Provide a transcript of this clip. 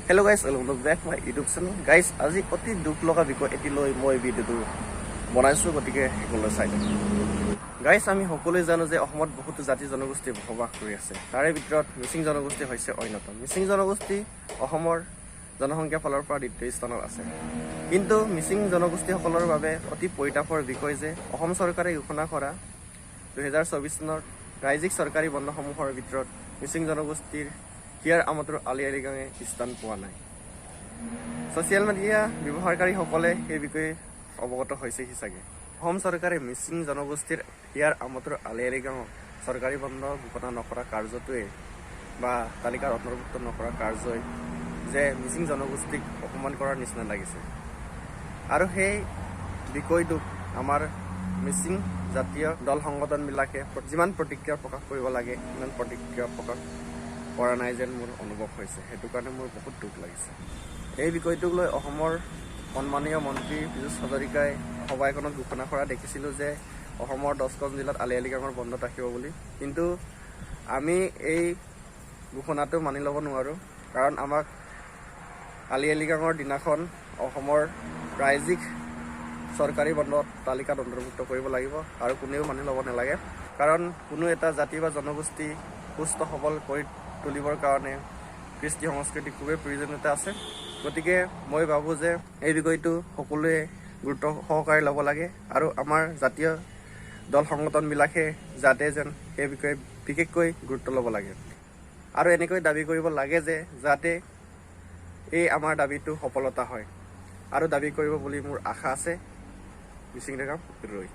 Hello guys, welcome back my YouTube channel. Guys, আজি অতি দুখ লগা বিষয় এটি লৈ মই ভিডিঅ'টো বনাইছো, গতিকে সকলোৱে চাই দিয়ক। গাইজ, আমি সকলোৱে জানো যে অসমত বহুতো জাতি জনগোষ্ঠী বসবাস কৰি আছে। তাৰে ভিতৰত মিচিং জনগোষ্ঠী হৈছে অন্যতম। মিচিং জনগোষ্ঠী অসমৰ জনসংখ্যা ফালৰ পৰা দ্বিতীয় স্থানত আছে। কিন্তু মিচিং জনগোষ্ঠীসকলৰ বাবে অতি পৰিতাপৰ বিষয় যে অসম চৰকাৰে ঘোষণা কৰা 2024 চনৰ ৰাজ্যিক চৰকাৰী বন্ধসমূহৰ ভিতৰত মিচিং জনগোষ্ঠীৰ হিয়াৰ আমঠুৰ আলি আই লৃগাঙে স্থান পোৱা নাই। ছ'চিয়েল মিডিয়া ব্যৱহাৰকাৰীসকলে সেই বিষয়ে অৱগত হৈছে চাগে। অসম চৰকাৰে মিচিং জনগোষ্ঠীৰ হিয়াৰ আমঠুৰ আলি আই লৃগাঙক চৰকাৰী বন্ধ ঘোষণা নকৰা কাৰ্যটোৱে বা তালিকাত অন্তৰ্ভুক্ত নকৰা কাৰ্যই যে মিচিং জনগোষ্ঠীক অপমান কৰাৰ নিচিনা লাগিছে। আৰু সেই বিষয়টোক আমাৰ মিচিং জাতীয় দল সংগঠনবিলাকে যিমান প্ৰতিক্ৰিয়া প্ৰকাশ কৰিব লাগে সিমান প্ৰতিক্ৰিয়া প্ৰকাশ কৰা নাই যেন মোৰ অনুভৱ হৈছে। সেইটো কাৰণে মোৰ বহুত দুখ লাগিছে। এই বিষয়টোক লৈ অসমৰ সন্মানীয় মন্ত্ৰী পীযুষ হাজৰিকাই সভা এখনত ঘোষণা কৰা দেখিছিলোঁ যে অসমৰ 10খন জিলাত আলি আই লৃগাঙৰ বন্ধ ৰাখিব বুলি। কিন্তু আমি এই ঘোষণাটো মানি ল'ব নোৱাৰোঁ, কাৰণ আমাক আলি আই লৃগাঙৰ দিনাখন অসমৰ ৰাজ্যিক চৰকাৰী বন্ধ তালিকাত অন্তৰ্ভুক্ত কৰিব লাগিব আৰু কোনেও মানি ল'ব নালাগে। কাৰণ কোনো এটা জাতি বা জনগোষ্ঠী সুস্থ সবল কৰি তুলিবৰ কাৰণে কৃষ্টি সংস্কৃতি খুবেই প্ৰয়োজনীয়তা আছে। গতিকে মই ভাবোঁ যে এই বিষয়টো সকলোৱে গুৰুত্ব সহকাৰে ল'ব লাগে আৰু আমাৰ জাতীয় দল সংগঠনবিলাকে যাতে যেন সেই বিষয়ে বিশেষকৈ গুৰুত্ব ল'ব লাগে আৰু এনেকৈ দাবী কৰিব লাগে যে যাতে এই আমাৰ দাবীটো সফলতা হয়, আৰু দাবী কৰিব বুলি মোৰ আশা আছে। মিচিং ৰেগাম ৰৈ